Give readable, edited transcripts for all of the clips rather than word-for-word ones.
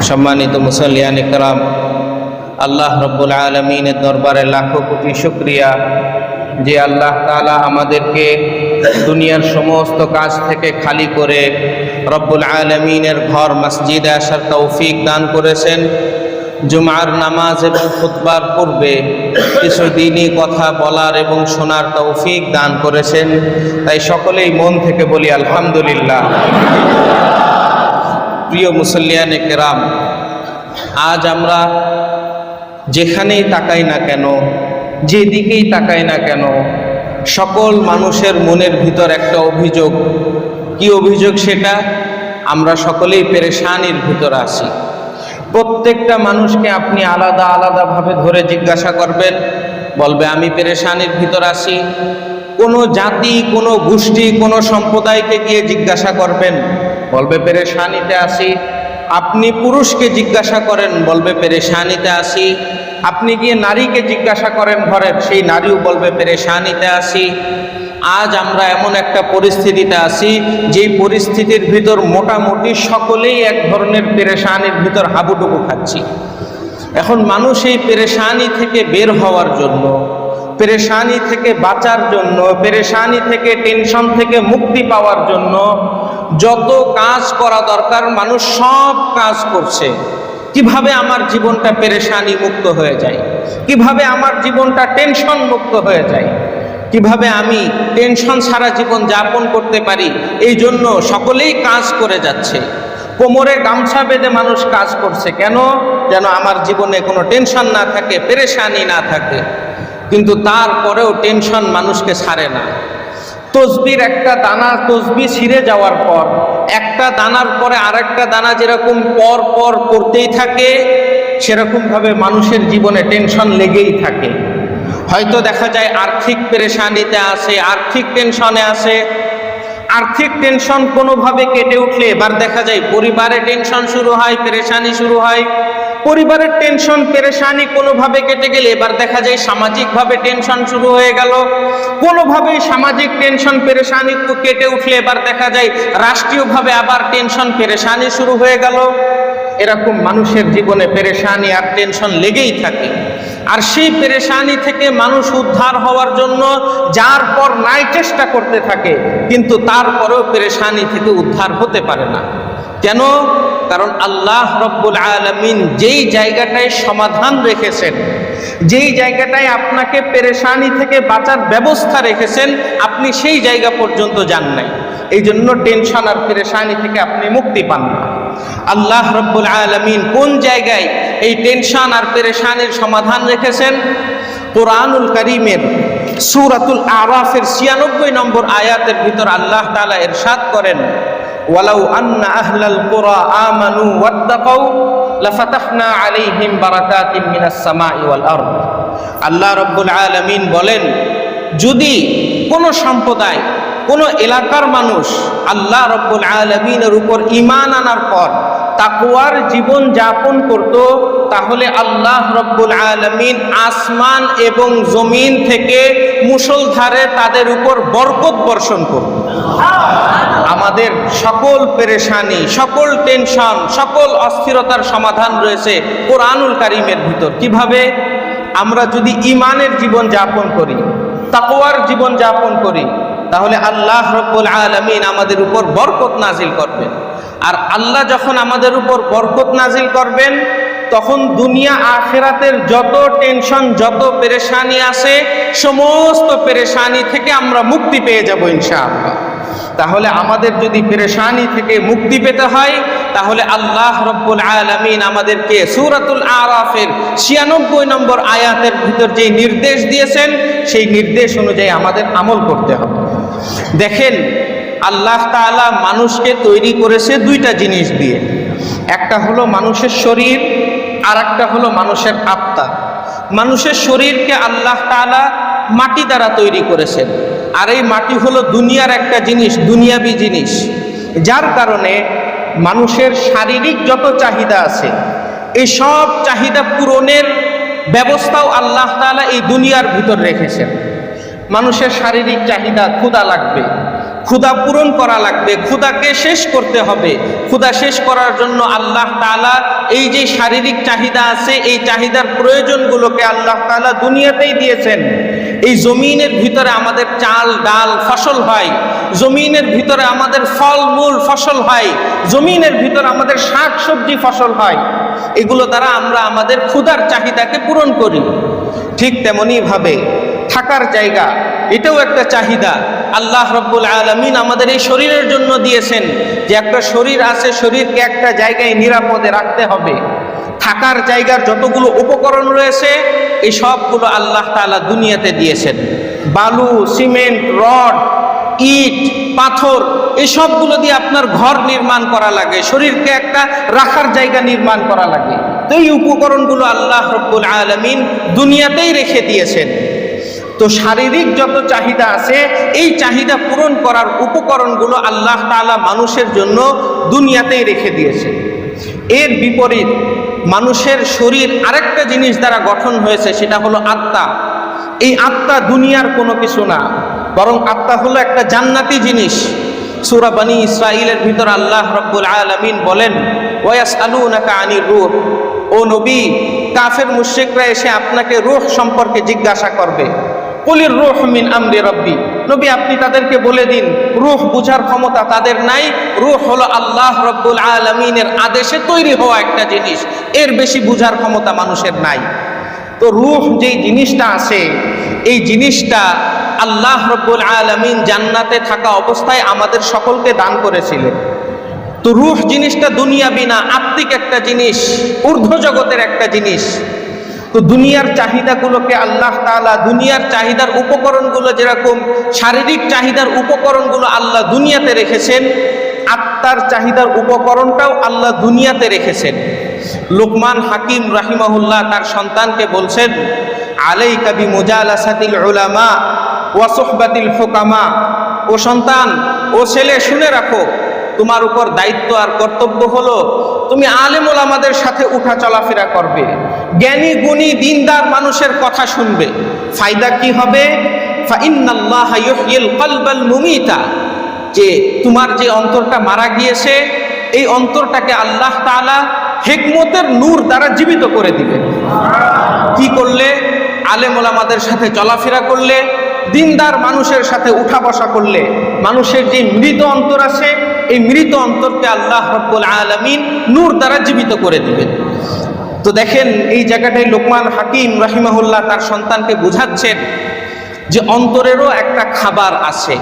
সম্মানিত মুসল্লিয়ান ইকরাম, আল্লাহ রব্বুল আলমিনের দরবারে লাখো কোটি শুকরিয়া যে আল্লাহ তাআলা আমাদেরকে দুনিয়ার সমস্ত কাজ থেকে খালি করে রব্বুল আলমিনের ঘর মসজিদে আসার তৌফিক দান করেছেন। জুমার নামাজ এবং খুতবার পূর্বে কিছু দ্বীনি কথা বলার এবং শোনার তৌফিক দান করেছেন। তাই সকলেই মন থেকে বলি আলহামদুলিল্লাহ। প্রিয় মুসল্লিয়ানে কেরাম, আজ আমরা যেখানেই তাকাই না কেন, যেদিকেই তাকাই না কেন, সকল মানুষের মনের ভিতর একটা অভিযোগ। কি অভিযোগ সেটা? আমরা সকলেই পেরেশানির ভিতর আছি। প্রত্যেকটা মানুষকে আপনি আলাদা আলাদাভাবে ধরে জিজ্ঞাসা করবেন, বলবে আমি পেরেশানির ভিতর আছি। কোনো জাতি, কোনো গোষ্ঠী, কোনো সম্প্রদায়কে গিয়ে জিজ্ঞাসা করবেন, বলবে পেরেশানিতে আছি। আপনি পুরুষকে জিজ্ঞাসা করেন, বলবে পেরেশানিতে আছি। আপনি গিয়ে নারীকে জিজ্ঞাসা করেন ঘরের, সেই নারীও বলবে পেরেশানিতে আছি। আজ আমরা এমন একটা পরিস্থিতিতে আছি, যেই পরিস্থিতির ভিতর মোটামুটি সকলেই এক ধরনের পেরেশানির ভিতর হাবুডুবু খাচ্ছি। এখন মানুষ এই পেরেশানি থেকে বের হওয়ার জন্য, পেরেশানি থেকে বাঁচার জন্য, পেরেশানি থেকে, টেনশন থেকে মুক্তি পাওয়ার জন্য যত কাজ করা দরকার মানুষ সব কাজ করছে। কিভাবে আমার জীবনটা পেরেশানি মুক্ত হয়ে যায়, কিভাবে আমার জীবনটা টেনশন মুক্ত হয়ে যায়, কিভাবে আমি টেনশন ছাড়া জীবন যাপন করতে পারি, এই জন্য সকলেই কাজ করে যাচ্ছে। কোমরে গামছা বেঁধে মানুষ কাজ করছে। কেন? যেন আমার জীবনে কোনো টেনশন না থাকে, পেরেশানি না থাকে। কিন্তু তারপরেও টেনশন মানুষকে ছাড়ে না। তসবির একটা দানা, তসবি ছিঁড়ে যাওয়ার পর একটা দানার পরে আরেকটা দানা যেরকম পর পর পড়তেই থাকে, সেরকমভাবে মানুষের জীবনে টেনশন লেগেই থাকে। হয়তো দেখা যায় আর্থিক পেরেশানিতে আছে, আর্থিক টেনশনে আছে। আর্থিক টেনশন কোনোভাবে কেটে উঠলে এবার দেখা যায় পরিবারে টেনশন শুরু হয়, পেরেশানি শুরু হয়। পরিবারের টেনশন পেরেশানি কোনোভাবে কেটে গেলে এবার দেখা যায় সামাজিকভাবে টেনশন শুরু হয়ে গেল। কোনোভাবেই সামাজিক টেনশন পেরেশানি কেটে উঠলে এবার দেখা যায় রাষ্ট্রীয়ভাবে আবার টেনশন পেরেশানি শুরু হয়ে গেল। এরকম মানুষের জীবনে পেরেশানি আর টেনশন লেগেই থাকে। আর সেই পেরেশানি থেকে মানুষ উদ্ধার হওয়ার জন্য যার পর নাই চেষ্টা করতে থাকে, কিন্তু তারপরেও পেরেশানি থেকে উদ্ধার হতে পারে না। কেন? কারণ আল্লাহ রব্বুল আলামিন যেই জায়গাটায় সমাধান রেখেছেন, যেই জায়গাটায় আপনাকে পেরেশানি থেকে বাঁচার ব্যবস্থা রেখেছেন, আপনি সেই জায়গা পর্যন্ত যান নাই। এই জন্য টেনশন আর পেরেশানি থেকে আপনি মুক্তি পান না। আল্লাহ রব্বুল আলামিন কোন জায়গায় এই টেনশন আর পেরেশানির সমাধান রেখেছেন? কোরআনুল কারীমের সূরাতুল আরাফের ৯৬ নম্বর আয়াতের ভিতর আল্লাহ তাআলা ইরশাদ করেন, ওয়ালাউ আন্না আহলাল কুরা আমানু ওয়াত্তাকাউ লাফাতাহনা আলাইহিম বারাকাতিম মিনাস সামাই ওয়াল আরদ। আল্লাহ রব্বুল আলামিন বলেন, যদি কোনো সম্প্রদায়, কোনো এলাকার মানুষ আল্লাহ রব্বুল আলামিনের উপর ঈমান আনার পর তাকওয়ার জীবন যাপন করত, তাহলে আল্লাহ রব্বুল আলামিন আসমান এবং জমিন থেকে মুষলধারে তাদের উপর বরকত বর্ষণ করত। আমাদের সকল পেরেশানি, সকল টেনশন, সকল অস্থিরতার সমাধান রয়েছে কোরআনুল কারীমের ভিতর। কিভাবে? আমরা যদি ঈমানের জীবন যাপন করি, তাকওয়ার জীবন যাপন করি, তাহলে আল্লাহ রব্বুল আলামিন আমাদের উপর বরকত নাজিল করবেন। আর আল্লাহ যখন আমাদের উপর বরকত নাজিল করবেন, তখন দুনিয়া আখিরাতের যত টেনশন, যত পেরেশানি আছে, সমস্ত পেরেশানি থেকে আমরা মুক্তি পেয়ে যাব ইনশাআল্লাহ। তাহলে আমাদের যদি পেরেশানি থেকে মুক্তি পেতে হয়, তাহলে আল্লাহ রব্বুল আলামিন আমাদেরকে সূরাতুল আরাফের ৯৬ নম্বর আয়াতের ভিতর যে নির্দেশ দিয়েছেন, সেই নির্দেশ অনুযায়ী আমাদের আমল করতে হবে। দেখেন, আল্লাহ তাআলা মানুষকে তৈরি করেছে দুইটা জিনিস দিয়ে। একটা হলো মানুষের শরীর, আর একটা হলো মানুষের আত্মা। মানুষের শরীরকে আল্লাহ তাআলা মাটি দ্বারা তৈরি করেছেন, আর এই মাটি হলো দুনিয়ার একটা জিনিস, দুনিয়াবি জিনিস, যার কারণে মানুষের শারীরিক যত চাহিদা আছে, এই সব চাহিদা পূরণের ব্যবস্থাও আল্লাহ তাআলা এই দুনিয়ার ভিতর রেখেছেন। মানুষের শারীরিক চাহিদা, ক্ষুধা লাগবে, ক্ষুধা পূরণ করা লাগবে, ক্ষুধাকে শেষ করতে হবে। ক্ষুধা শেষ করার জন্য আল্লাহ তাআলা এই যে শারীরিক চাহিদা আছে, এই চাহিদার প্রয়োজনগুলোকে আল্লাহ তাআলা দুনিয়াতেই দিয়েছেন। এই জমিনের ভিতরে আমাদের চাল ডাল ফসল হয়, জমিনের ভিতরে আমাদের ফলমূল ফসল হয়, জমিনের ভিতরে আমাদের শাক সবজি ফসল হয়। এগুলো দ্বারা আমরা আমাদের ক্ষুধার চাহিদাকে পূরণ করি। ঠিক তেমনি ভাবে থাকার জায়গা, এটাও একটা চাহিদা। আল্লাহ রাব্বুল আলামিন আমাদের এই শরীরের জন্য দিয়েছেন যে একটা শরীর আছে, শরীরকে একটা জায়গায় নিরাপদে রাখতে হবে। থাকার জায়গার যতগুলো উপকরণ রয়েছে এই সবগুলো আল্লাহ তাআলা দুনিয়াতে দিয়েছেন। বালু, সিমেন্ট, রড, ইট, পাথর, এই সবগুলো দিয়ে আপনার ঘর নির্মাণ করা লাগে, শরীরকে একটা রাখার জায়গা নির্মাণ করা লাগে। তো এই উপকরণগুলো আল্লাহ রাব্বুল আলামিন দুনিয়াতেই রেখে দিয়েছেন। তো শারীরিক যত চাহিদা আছে এই চাহিদা পূরণ করার উপকরণগুলো আল্লাহ তাআলা মানুষের জন্য দুনিয়াতেই রেখে দিয়েছেন। এর বিপরীত মানুষের শরীর আরেকটা জিনিস দ্বারা গঠন হয়েছে, সেটা হলো আত্মা। এই আত্মা দুনিয়ার কোনো কিছু না, বরং আত্মা হলো একটা জান্নাতি জিনিস। সূরা বনী ইসরাঈলের ভিতর আল্লাহ রাব্বুল আলামিন বলেন, ওয়ায়াসআলুনাকা আনির রূহ, ও নবী, কাফের মুশরিকরা এসে আপনাকে রূহ সম্পর্কে জিজ্ঞাসা করবে। কুলির রূহ মিন আমরি রাব্বি, নবী আপনি তাদেরকে বলে দিন রূহ বুঝার ক্ষমতা তাদের নাই। রূহ হলো আল্লাহ রাব্বুল আলামিনের আদেশে তৈরি হওয়া একটা জিনিস, এর বেশি বুঝার ক্ষমতা মানুষের নাই। তো রূহ যেই জিনিসটা আছে এই জিনিসটা আল্লাহ রাব্বুল আলামিন জান্নাতে থাকা অবস্থায় আমাদের সকলকে দান করেছিলেন। তো রূহ জিনিসটা দুনিয়াবি না, আত্মিক একটা জিনিস, ঊর্ধ্ব জগতের একটা জিনিস। তো দুনিয়ার চাহিদাগুলোকে আল্লাহ তাআলা, দুনিয়ার চাহিদার উপকরণগুলো যেরকম শারীরিক চাহিদার উপকরণগুলো আল্লাহ দুনিয়াতে রেখেছেন, আত্মার চাহিদার উপকরণটাও আল্লাহ দুনিয়াতে রেখেছেন। লুকমান হাকিম রাহিমাহুল্লাহ তার সন্তানকে বলছেন, আলাইকা বিমুজালাসাতিল উলামা ওয়া সুহবাতিল হুকামা, ও সন্তান, ও ছেলে শুনে রাখো, তোমার উপর দায়িত্ব আর কর্তব্য হলো তুমি আলেম ওলামাদের সাথে উঠা চলাফেরা করবে, জ্ঞানী গুণী দিনদার মানুষের কথা শুনবে। ফায়দা কি হবে? ফাইন্নাল্লাহা ইউহয়িল কলবাল মুমিতা, যে তোমার যে অন্তরটা মারা গিয়েছে এই অন্তরটাকে আল্লাহ তাআলা হিকমতের নূর দ্বারা জীবিত করে দিবে। কি করলে? আলেম ওলামাদের সাথে চলাফেরা করলে, দিনদার মানুষের সাথে উঠা বসা করলে মানুষের যে মৃত অন্তর আছে এই মৃত অন্তরকে আল্লাহ রাব্বুল আলামিন নূর দ্বারা জীবিত করে দিবেন। তো দেখেন এই জায়গাটায় লোকমান হাকিম রাহিমাহুল্লাহ তার সন্তানকে বুঝাচ্ছেন যে অন্তরেরও একটা খাবার আছে।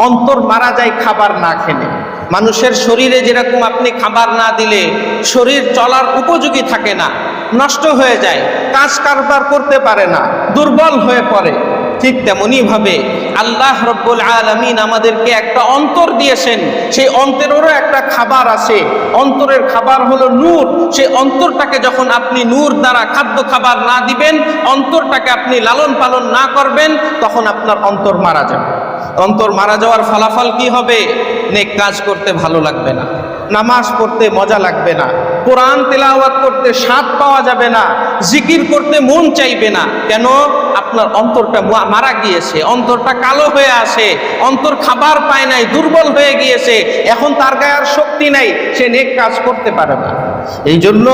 অন্তর মারা যায় খাবার না খেলে। মানুষের শরীরে যেরকম আপনি খাবার না দিলে শরীর চলার উপযোগী থাকে না, নষ্ট হয়ে যায়, কাজ কারবার করতে পারে না, দুর্বল হয়ে পড়ে, ঠিক তেমনি ভাবে আল্লাহ রাব্বুল আলামিন আমাদেরকে একটা অন্তর দিয়েছেন। সেই অন্তরেরও একটা খাবার আছে, অন্তরের খাবার হলো নূর। সেই অন্তরটাকে যখন আপনি নূর দ্বারা খাদ্য খাবার না দিবেন, অন্তরটাকে আপনি লালন পালন না করবেন, তখন আপনার অন্তর মারা যাবে। অন্তর মারা যাওয়ার ফলাফল কি হবে? নেক কাজ করতে ভালো লাগবে না, নামাজ পড়তে মজা লাগবে না, কোরআন তেলাওয়াত করতে স্বাদ পাওয়া যাবে না, জিকির করতে মন চাইবে না। কেন? আপনার অন্তরটা মারা গিয়েছে, অন্তরটা কালো হয়ে আছে, অন্তর খাবার পায় নাই, দুর্বল হয়ে গিয়েছে, এখন তার গায়ে আর শক্তি নাই, সে নেক কাজ করতে পারে না। এই জন্য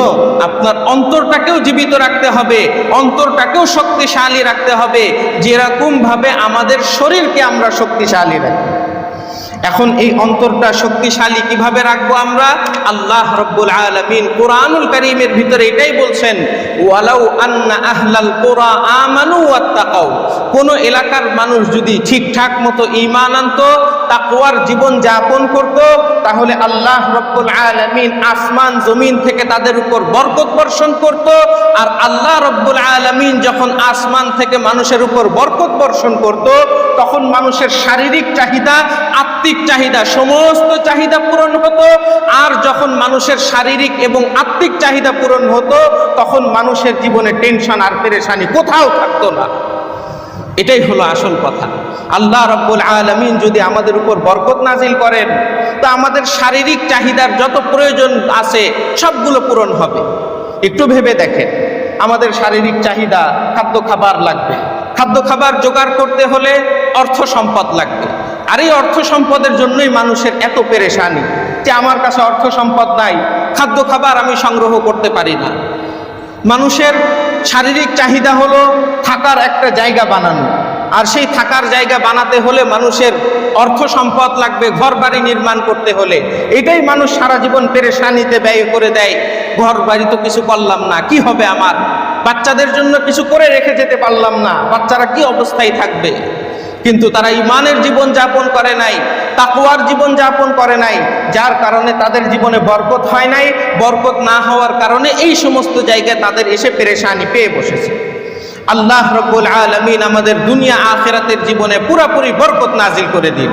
আপনার অন্তরটাকেও জীবিত রাখতে হবে, অন্তরটাকেও শক্তিশালী রাখতে হবে, যেরকম ভাবে আমাদের শরীরকে আমরা শক্তিশালী রাখি। এখন এই অন্তরটা শক্তিশালী কিভাবে রাখবো আমরা? আল্লাহ রাব্বুল আলামিন কুরআনুল কারীমের ভিতরে এটাই বলছেন, ওয়ালাউ আন্না আহলাল কুরা আমানু ওয়াত্তাকাউ, কোন এলাকার মানুষ যদি ঠিকঠাক মতো ঈমান আনতো, তাকওয়ার জীবন যাপন করত, তাহলে আল্লাহ রাব্বুল আলামিন আসমান জমিন থেকে তাদের উপর বরকত বর্ষণ করত। আর আল্লাহ রাব্বুল আলামিন যখন আসমান থেকে মানুষের উপর বরকত বর্ষণ করত, তখন মানুষের শারীরিক চাহিদা, আত্মিক চাহিদা, সমস্ত চাহিদা পূরণ হতো। আর যখন মানুষের শারীরিক এবং আত্মিক চাহিদা পূরণ হতো, তখন মানুষের জীবনে টেনশন আর পেরেশানি কোথাও থাকতো না। এটাই হলো আসল কথা। আল্লাহ রাব্বুল আলামিন যদি আমাদের উপর বরকত নাজিল করেন, তা আমাদের শারীরিক চাহিদার যত প্রয়োজন আছে সবগুলো পূরণ হবে। একটু ভেবে দেখেন, আমাদের শারীরিক চাহিদা, খাদ্য খাবার লাগবে, খাদ্য খাবার জোগাড় করতে হলে অর্থ সম্পদ লাগবে, আর এই অর্থ সম্পদের জন্যই মানুষের এত পেরেশানি যে আমার কাছে অর্থ সম্পদ নাই, খাদ্য খাবার আমি সংগ্রহ করতে পারি না। মানুষের শারীরিক চাহিদা হলো থাকার একটা জায়গা বানানো, আর সেই থাকার জায়গা বানাতে হলে মানুষের অর্থ সম্পদ লাগবে, ঘর বাড়ি নির্মাণ করতে হলে। এটাই মানুষ সারা জীবন পেরেশানিতে ব্যয় করে দেয়। ঘর বাড়ি তো কিছু করলাম না, কি হবে আমার? বাচ্চাদের জন্য কিছু করে রেখে যেতে পারলাম না, বাচ্চারা কি অবস্থায় থাকবে? কিন্তু তারা ঈমানের জীবন যাপন করে নাই, তাকওয়ার জীবন যাপন করে নাই, যার কারণে তাদের জীবনে বরকত হয় নাই। বরকত না হওয়ার কারণে এই সমস্ত জায়গায় তাদের এসে পেরেশানি পেয়ে বসেছে। আল্লাহ রাব্বুল আলামিন আমাদের দুনিয়া আখিরাতের জীবনে পুরোপুরি বরকত নাজিল করে দিন।